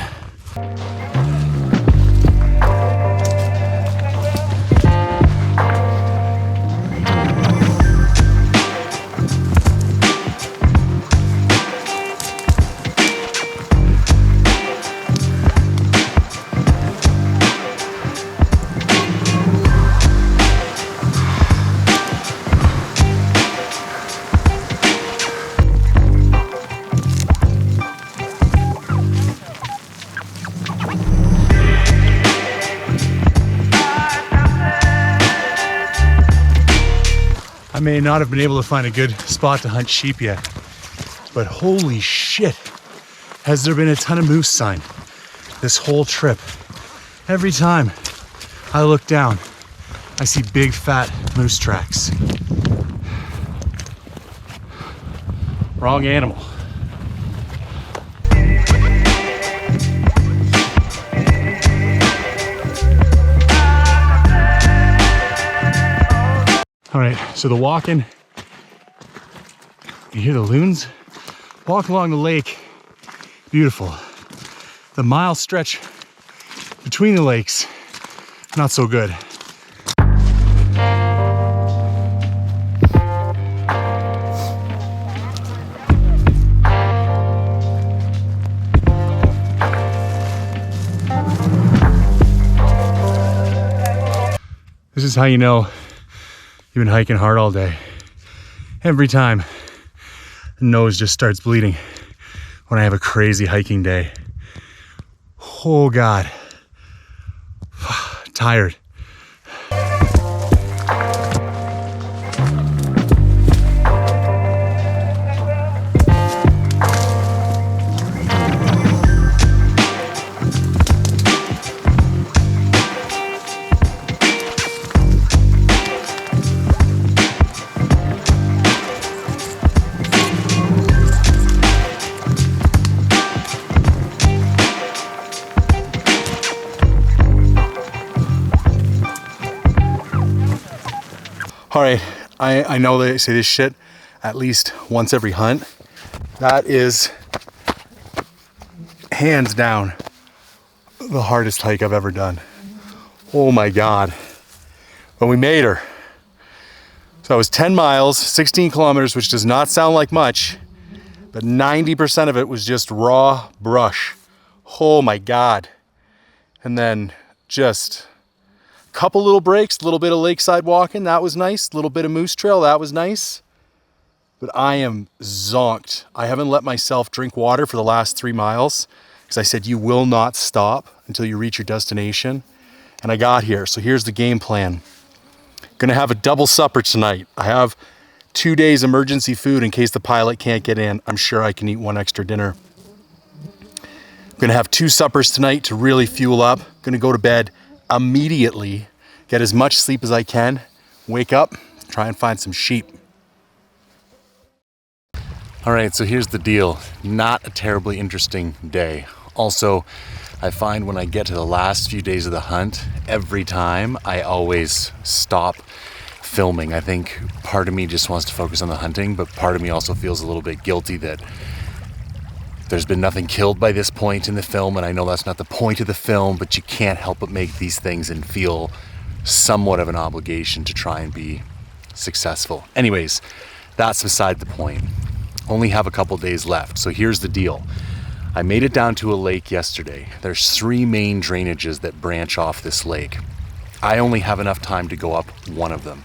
I may not have been able to find a good spot to hunt sheep yet, but holy shit, has there been a ton of moose sign this whole trip. Every time I look down, I see big fat moose tracks. Wrong animal. All right, so the walking, you hear the loons? Walk along the lake, beautiful. The mile stretch between the lakes, not so good. This is how you know you've been hiking hard all day. Every time the nose just starts bleeding when I have a crazy hiking day. Oh God, tired. All right, I know they say this shit at least once every hunt. That is hands down the hardest hike I've ever done. Oh my God. But we made her. So it was 10 miles, 16 kilometers, which does not sound like much, but 90% of it was just raw brush. Oh my God. And then just couple little breaks, a little bit of lakeside walking, that was nice. A little bit of moose trail, that was nice. But I am zonked. I haven't let myself drink water for the last 3 miles because I said you will not stop until you reach your destination. And I got here, so here's the game plan. Gonna have a double supper tonight. I have 2 days emergency food in case the pilot can't get in. I'm sure I can eat 1 extra dinner. I'm gonna have 2 suppers tonight to really fuel up. Gonna go to bed immediately, get as much sleep as I can, wake up, try and find some sheep. All right, so here's the deal. Not a terribly interesting day. Also, I find when I get to the last few days of the hunt, every time I always stop filming. I think part of me just wants to focus on the hunting, but part of me also feels a little bit guilty that there's been nothing killed by this point in the film, and I know that's not the point of the film, but you can't help but make these things and feel somewhat of an obligation to try and be successful. Anyways, that's beside the point. Only have a couple days left, so here's the deal. I made it down to a lake yesterday. There's 3 main drainages that branch off this lake. I only have enough time to go up one of them.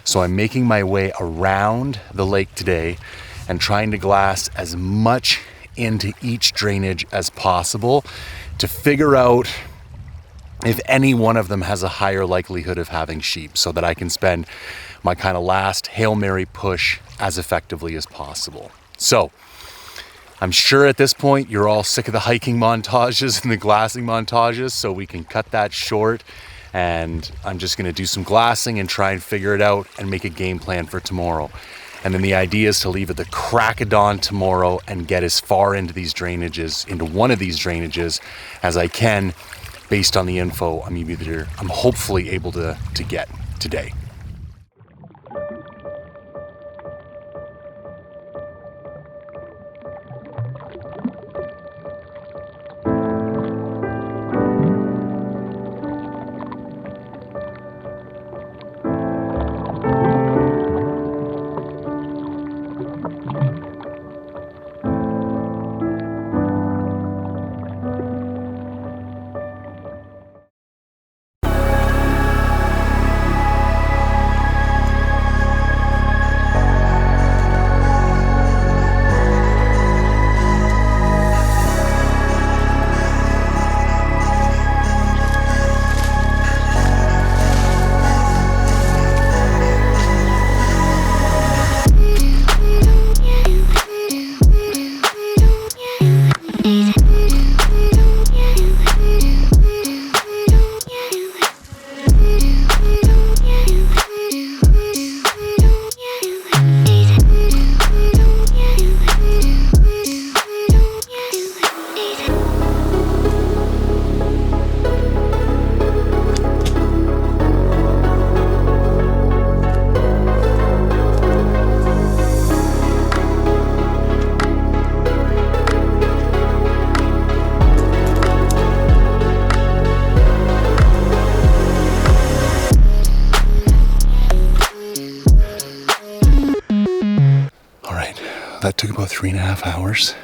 So I'm making my way around the lake today and trying to glass as much into each drainage as possible to figure out if any one of them has a higher likelihood of having sheep, so that I can spend my kind of last Hail Mary push as effectively as possible. So I'm sure at this point you're all sick of the hiking montages and the glassing montages, so we can cut that short, and I'm just gonna do some glassing and try and figure it out and make a game plan for tomorrow. And then the idea is to leave at the crack of dawn tomorrow and get as far into these drainages, into one of these drainages as I can, based on the info I'm hopefully able to get today. That took about 3.5 hours.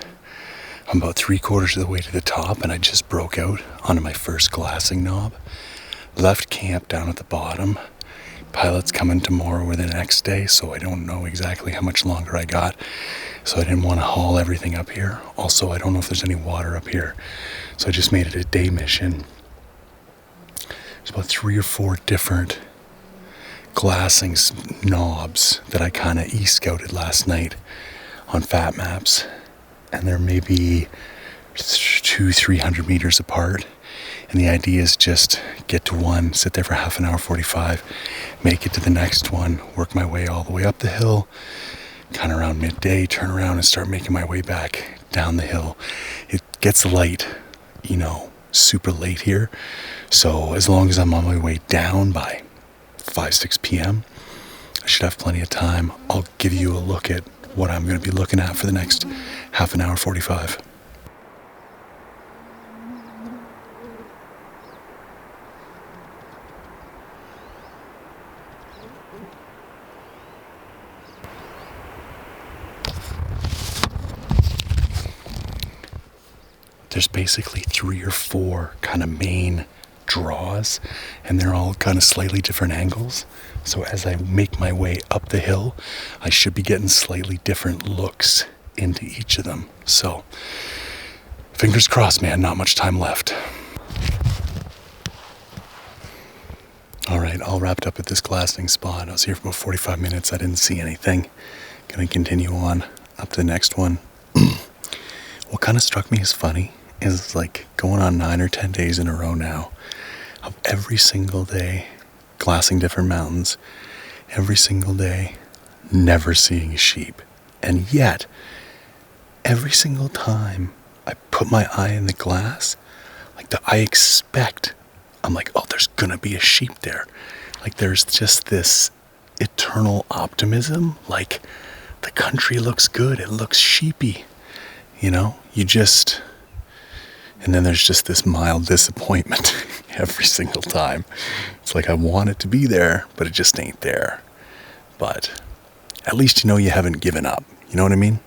I'm about 3/4 of the way to the top, and I just broke out onto my first glassing knob. Left camp down at the bottom. Pilot's coming tomorrow or the next day, so I don't know exactly how much longer I got. So I didn't want to haul everything up here. Also, I don't know if there's any water up here. So I just made it a day mission. There's about 3 or 4 different glassing knobs that I kind of e-scouted last night on fat maps, and they're maybe 200-300 meters apart, and the idea is just get to one, sit there for half an hour, 45, make it to the next one, work my way all the way up the hill, kind of around midday, turn around and start making my way back down the hill. It gets light, super late here, so as long as I'm on my way down by 5-6 p.m. I should have plenty of time. I'll give you a look at what I'm going to be looking at for the next half an hour, 45. There's basically 3 or 4 kind of main draws, and they're all kind of slightly different angles. So as I make my way up the hill, I should be getting slightly different looks into each of them. So fingers crossed, man, not much time left. All right, all wrapped up at this glassing spot. I was here for about 45 minutes. I didn't see anything. Gonna continue on up to the next one. What kind of struck me as funny is like going on 9 or 10 days in a row now of every single day glassing different mountains, every single day never seeing a sheep. And yet, every single time I put my eye in the glass, I expect, I'm like, oh, there's gonna be a sheep there. Like there's just this eternal optimism, like the country looks good, it looks sheepy, and then there's just this mild disappointment every single time. It's like I want it to be there, but it just ain't there. But at least you haven't given up. You know what I mean?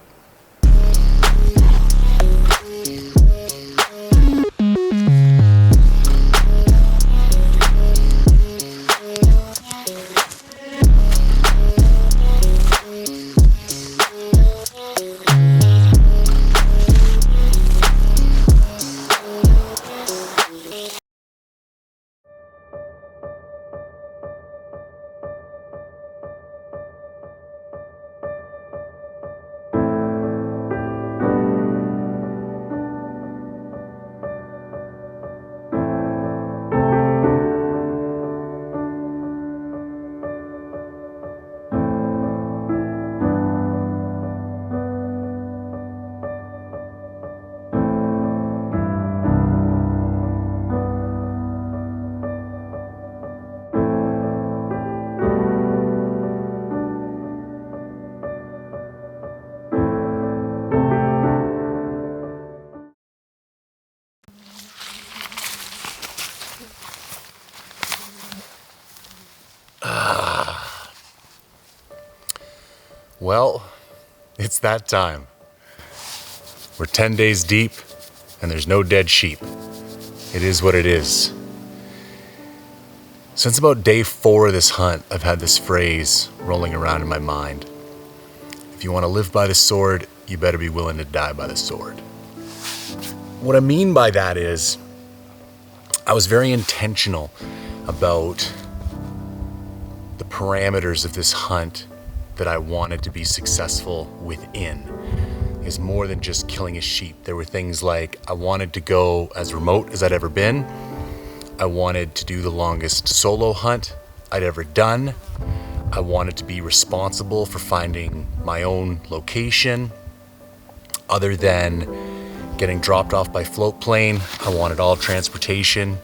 Well, it's that time. We're 10 days deep and there's no dead sheep. It is what it is. Since about day 4 of this hunt, I've had this phrase rolling around in my mind. If you want to live by the sword, you better be willing to die by the sword. What I mean by that is, I was very intentional about the parameters of this hunt that I wanted to be successful within. Is more than just killing a sheep. There were things like I wanted to go as remote as I'd ever been. I wanted to do the longest solo hunt I'd ever done. I wanted to be responsible for finding my own location. Other than getting dropped off by float plane, I wanted all transportation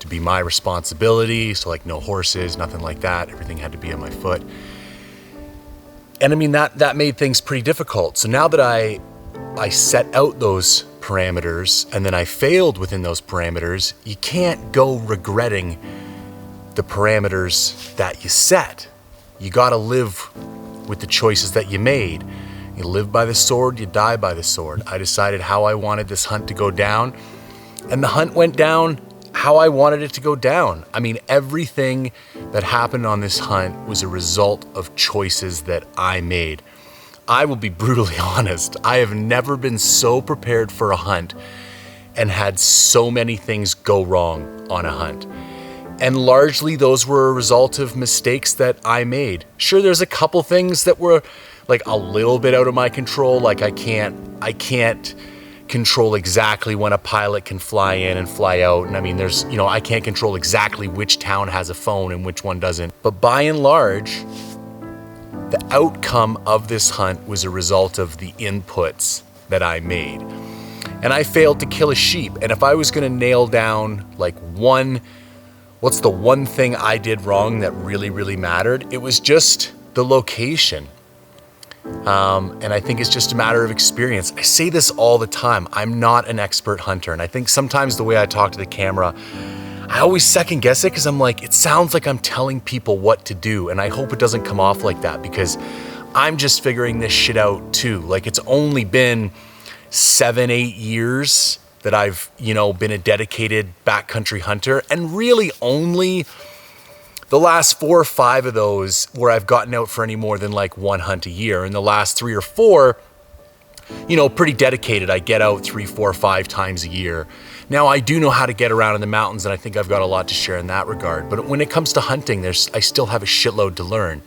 to be my responsibility. So like no horses, nothing like that. Everything had to be on my foot. And I mean, that made things pretty difficult. So now that I set out those parameters and then I failed within those parameters, you can't go regretting the parameters that you set. You gotta live with the choices that you made. You live by the sword, you die by the sword. I decided how I wanted this hunt to go down, and the hunt went down how I wanted it to go down. I mean, everything that happened on this hunt was a result of choices that I made. I will be brutally honest. I have never been so prepared for a hunt and had so many things go wrong on a hunt. And largely those were a result of mistakes that I made. Sure, there's a couple things that were like a little bit out of my control. Like I can't control exactly when a pilot can fly in and fly out. And I mean, I can't control exactly which town has a phone and which one doesn't. But by and large, the outcome of this hunt was a result of the inputs that I made. And I failed to kill a sheep. And if I was gonna nail down like what's the one thing I did wrong that really, really mattered? It was just the location. And I think it's just a matter of experience. I say this all the time. I'm not an expert hunter. And I think sometimes the way I talk to the camera, I always second guess it because I'm like, it sounds like I'm telling people what to do. And I hope it doesn't come off like that because I'm just figuring this shit out too. Like it's only been 7-8 years that I've, been a dedicated backcountry hunter, and really only the last 4 or 5 of those where I've gotten out for any more than like one hunt a year. And the last 3 or 4, pretty dedicated. I get out 3, 4, 5 times a year. Now I do know how to get around in the mountains, and I think I've got a lot to share in that regard. But when it comes to hunting, I still have a shitload to learn.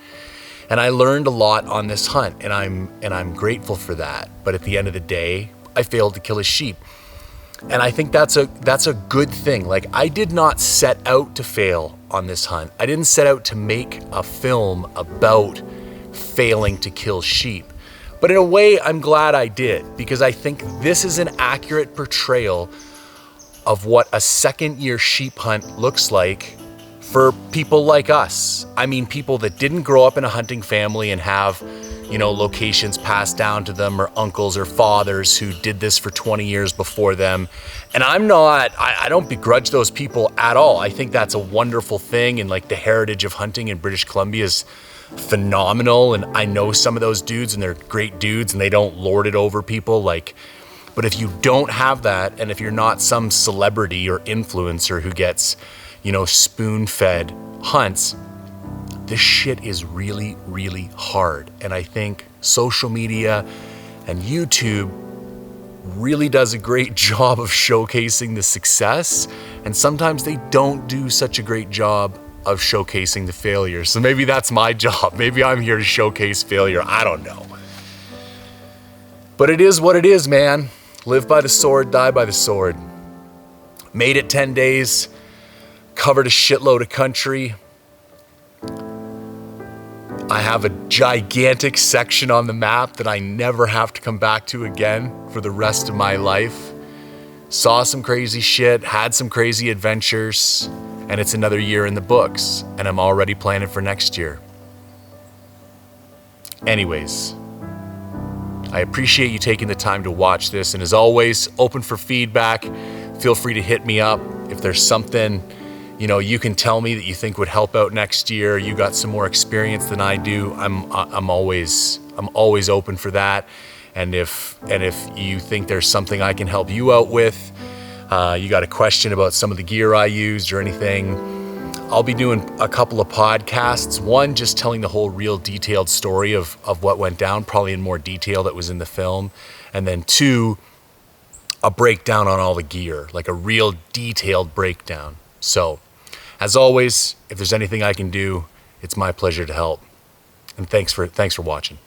And I learned a lot on this hunt, and I'm grateful for that. But at the end of the day, I failed to kill a sheep. And I think that's a good thing. Like, I did not set out to fail on this hunt. I didn't set out to make a film about failing to kill sheep. But in a way, I'm glad I did, because I think this is an accurate portrayal of what a second-year sheep hunt looks like for people like us. I mean, people that didn't grow up in a hunting family and have, locations passed down to them, or uncles or fathers who did this for 20 years before them. And I don't begrudge those people at all. I think that's a wonderful thing. And like the heritage of hunting in British Columbia is phenomenal. And I know some of those dudes, and they're great dudes, and they don't lord it over people. But if you don't have that, and if you're not some celebrity or influencer who gets, spoon-fed hunts, this shit is really, really hard. And I think social media and YouTube really does a great job of showcasing the success. And sometimes they don't do such a great job of showcasing the failure. So maybe that's my job. Maybe I'm here to showcase failure. I don't know. But it is what it is, man. Live by the sword, die by the sword. Made it 10 days, covered a shitload of country. I have a gigantic section on the map that I never have to come back to again for the rest of my life. Saw some crazy shit, had some crazy adventures, and it's another year in the books, and I'm already planning for next year. Anyways, I appreciate you taking the time to watch this, and as always, open for feedback. Feel free to hit me up if there's something you can tell me that you think would help out next year. You got some more experience than I do. I'm always I'm always open for that. And if you think there's something I can help you out with, you got a question about some of the gear I used or anything, I'll be doing a couple of podcasts. One, just telling the whole real detailed story of what went down, probably in more detail that was in the film. And then two, a breakdown on all the gear, like a real detailed breakdown. So, as always, if there's anything I can do, it's my pleasure to help. And thanks for watching.